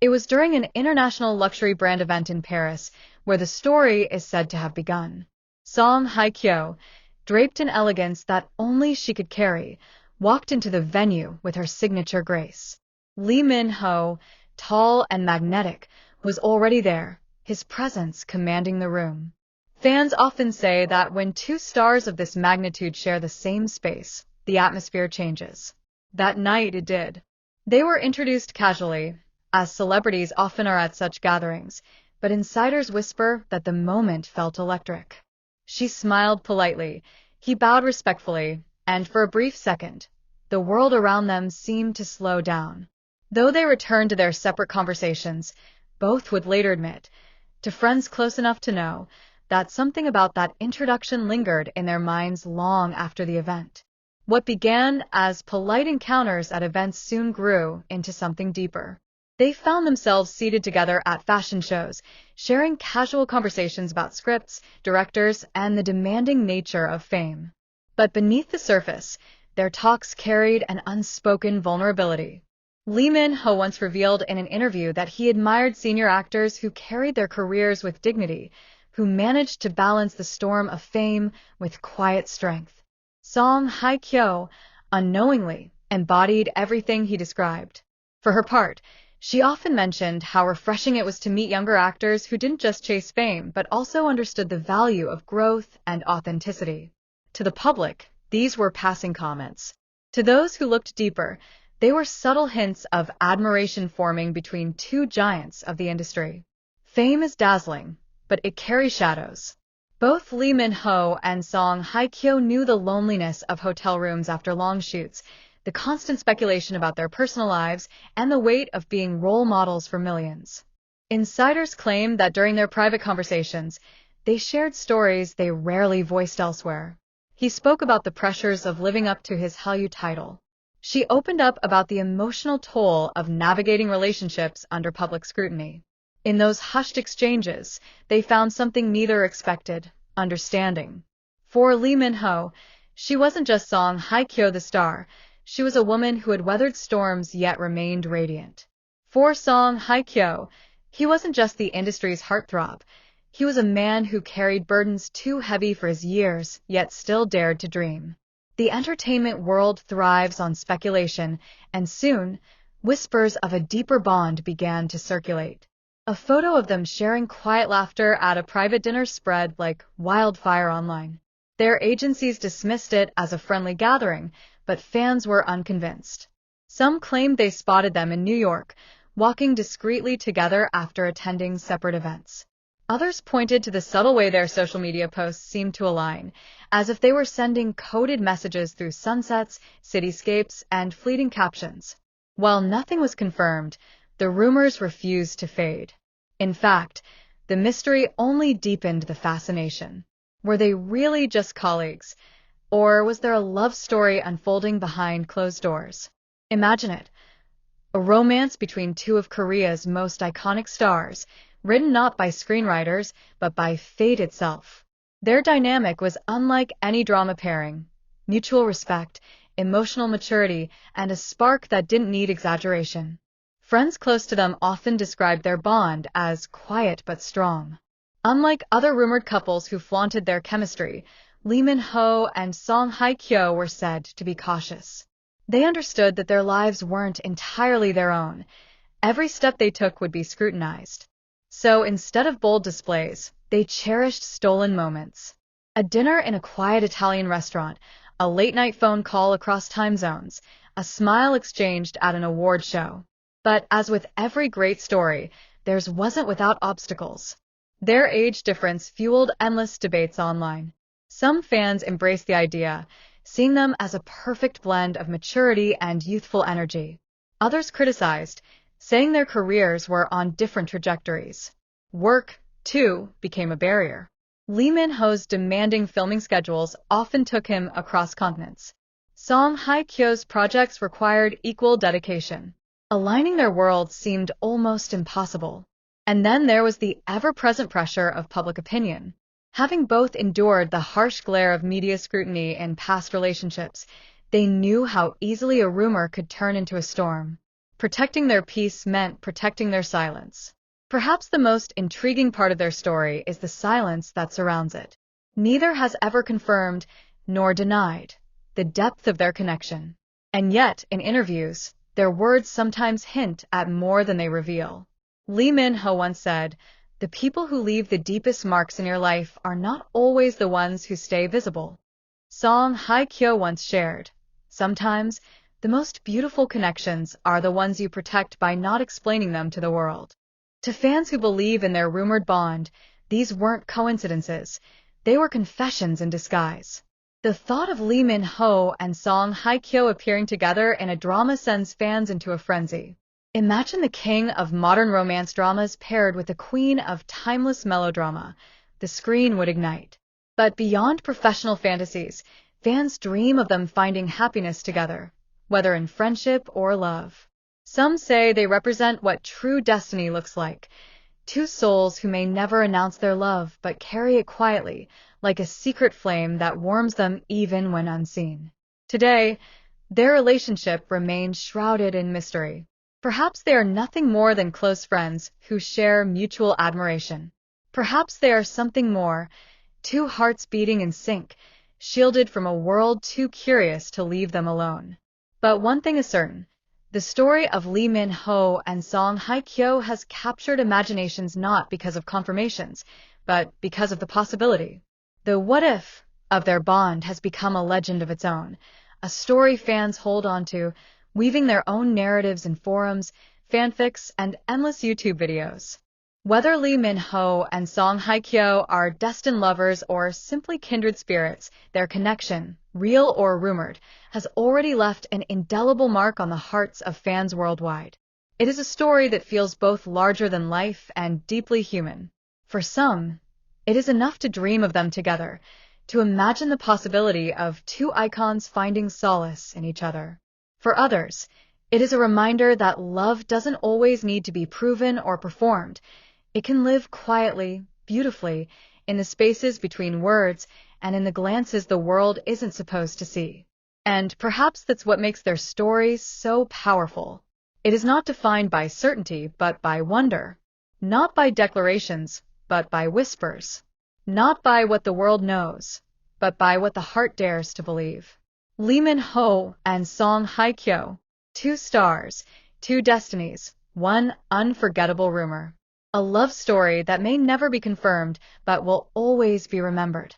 It was during an international luxury brand event in Paris where the story is said to have begun. Song Hye-kyo, draped in elegance that only she could carry, walked into the venue with her signature grace. Lee Min-ho, tall and magnetic, was already there, his presence commanding the room. Fans often say that when two stars of this magnitude share the same space, the atmosphere changes. That night it did. They were introduced casually, as celebrities often are at such gatherings, but insiders whisper that the moment felt electric. She smiled politely, he bowed respectfully, and for a brief second, the world around them seemed to slow down. Though they returned to their separate conversations, both would later admit, to friends close enough to know, that something about that introduction lingered in their minds long after the event. What began as polite encounters at events soon grew into something deeper. They found themselves seated together at fashion shows, sharing casual conversations about scripts, directors, and the demanding nature of fame. But beneath the surface, their talks carried an unspoken vulnerability. Lee Min-ho once revealed in an interview that he admired senior actors who carried their careers with dignity, who managed to balance the storm of fame with quiet strength. Song Hye-kyo, unknowingly, embodied everything he described. For her part, she often mentioned how refreshing it was to meet younger actors who didn't just chase fame but also understood the value of growth and authenticity. To the public, these were passing comments. To those who looked deeper, they were subtle hints of admiration forming between two giants of the industry. Fame is dazzling, but it carries shadows. Both Lee Min-ho and Song Hye-kyo knew the loneliness of hotel rooms after long shoots, the constant speculation about their personal lives, and the weight of being role models for millions. Insiders claim that during their private conversations, they shared stories they rarely voiced elsewhere. He spoke about the pressures of living up to his Hallyu title. She opened up about the emotional toll of navigating relationships under public scrutiny. In those hushed exchanges, they found something neither expected: understanding. For Lee Min-ho, she wasn't just Song Hye-kyo the star, she was a woman who had weathered storms yet remained radiant. For Song Hye-kyo, he wasn't just the industry's heartthrob, he was a man who carried burdens too heavy for his years, yet still dared to dream. The entertainment world thrives on speculation, and soon, whispers of a deeper bond began to circulate. A photo of them sharing quiet laughter at a private dinner spread like wildfire online. Their agencies dismissed it as a friendly gathering, but fans were unconvinced. Some claimed they spotted them in New York, walking discreetly together after attending separate events. Others pointed to the subtle way their social media posts seemed to align, as if they were sending coded messages through sunsets, cityscapes, and fleeting captions. While nothing was confirmed, the rumors refused to fade. In fact, the mystery only deepened the fascination. Were they really just colleagues? Or was there a love story unfolding behind closed doors? Imagine it. A romance between two of Korea's most iconic stars, written not by screenwriters, but by fate itself. Their dynamic was unlike any drama pairing: mutual respect, emotional maturity, and a spark that didn't need exaggeration. Friends close to them often described their bond as quiet but strong. Unlike other rumored couples who flaunted their chemistry, Lee Min-ho and Song Hye-kyo were said to be cautious. They understood that their lives weren't entirely their own. Every step they took would be scrutinized. So instead of bold displays, they cherished stolen moments. A dinner in a quiet Italian restaurant, a late-night phone call across time zones, a smile exchanged at an award show. But as with every great story, theirs wasn't without obstacles. Their age difference fueled endless debates online. Some fans embraced the idea, seeing them as a perfect blend of maturity and youthful energy. Others criticized, saying their careers were on different trajectories. Work, too, became a barrier. Lee Min-ho's demanding filming schedules often took him across continents. Song Hye-kyo's projects required equal dedication. Aligning their worlds seemed almost impossible. And then there was the ever-present pressure of public opinion. Having both endured the harsh glare of media scrutiny in past relationships, they knew how easily a rumor could turn into a storm. Protecting their peace meant protecting their silence. Perhaps the most intriguing part of their story is the silence that surrounds it. Neither has ever confirmed, nor denied, the depth of their connection. And yet, in interviews, their words sometimes hint at more than they reveal. Lee Min-ho once said, "The people who leave the deepest marks in your life are not always the ones who stay visible." Song Hye-kyo once shared, "Sometimes, the most beautiful connections are the ones you protect by not explaining them to the world." To fans who believe in their rumored bond, these weren't coincidences. They were confessions in disguise. The thought of Lee Min-ho and Song Hye-kyo appearing together in a drama sends fans into a frenzy. Imagine the king of modern romance dramas paired with the queen of timeless melodrama. The screen would ignite. But beyond professional fantasies, fans dream of them finding happiness together, whether in friendship or love. Some say they represent what true destiny looks like. Two souls who may never announce their love but carry it quietly, like a secret flame that warms them even when unseen. Today, their relationship remains shrouded in mystery. Perhaps they are nothing more than close friends who share mutual admiration. Perhaps they are something more, two hearts beating in sync, shielded from a world too curious to leave them alone. But one thing is certain. The story of Lee Min-ho and Song Hye-kyo has captured imaginations not because of confirmations, but because of the possibility. The what-if of their bond has become a legend of its own, a story fans hold on to, weaving their own narratives in forums, fanfics, and endless YouTube videos. Whether Lee Min-ho and Song Hye-kyo are destined lovers or simply kindred spirits, their connection, real or rumored, has already left an indelible mark on the hearts of fans worldwide. It is a story that feels both larger than life and deeply human. For some, it is enough to dream of them together, to imagine the possibility of two icons finding solace in each other. For others, it is a reminder that love doesn't always need to be proven or performed. It can live quietly, beautifully, in the spaces between words and in the glances the world isn't supposed to see. And perhaps that's what makes their stories so powerful. It is not defined by certainty, but by wonder. Not by declarations, but by whispers. Not by what the world knows, but by what the heart dares to believe. Lee Min-ho and Song Hye-kyo. Two stars, two destinies, one unforgettable rumor. A love story that may never be confirmed, but will always be remembered.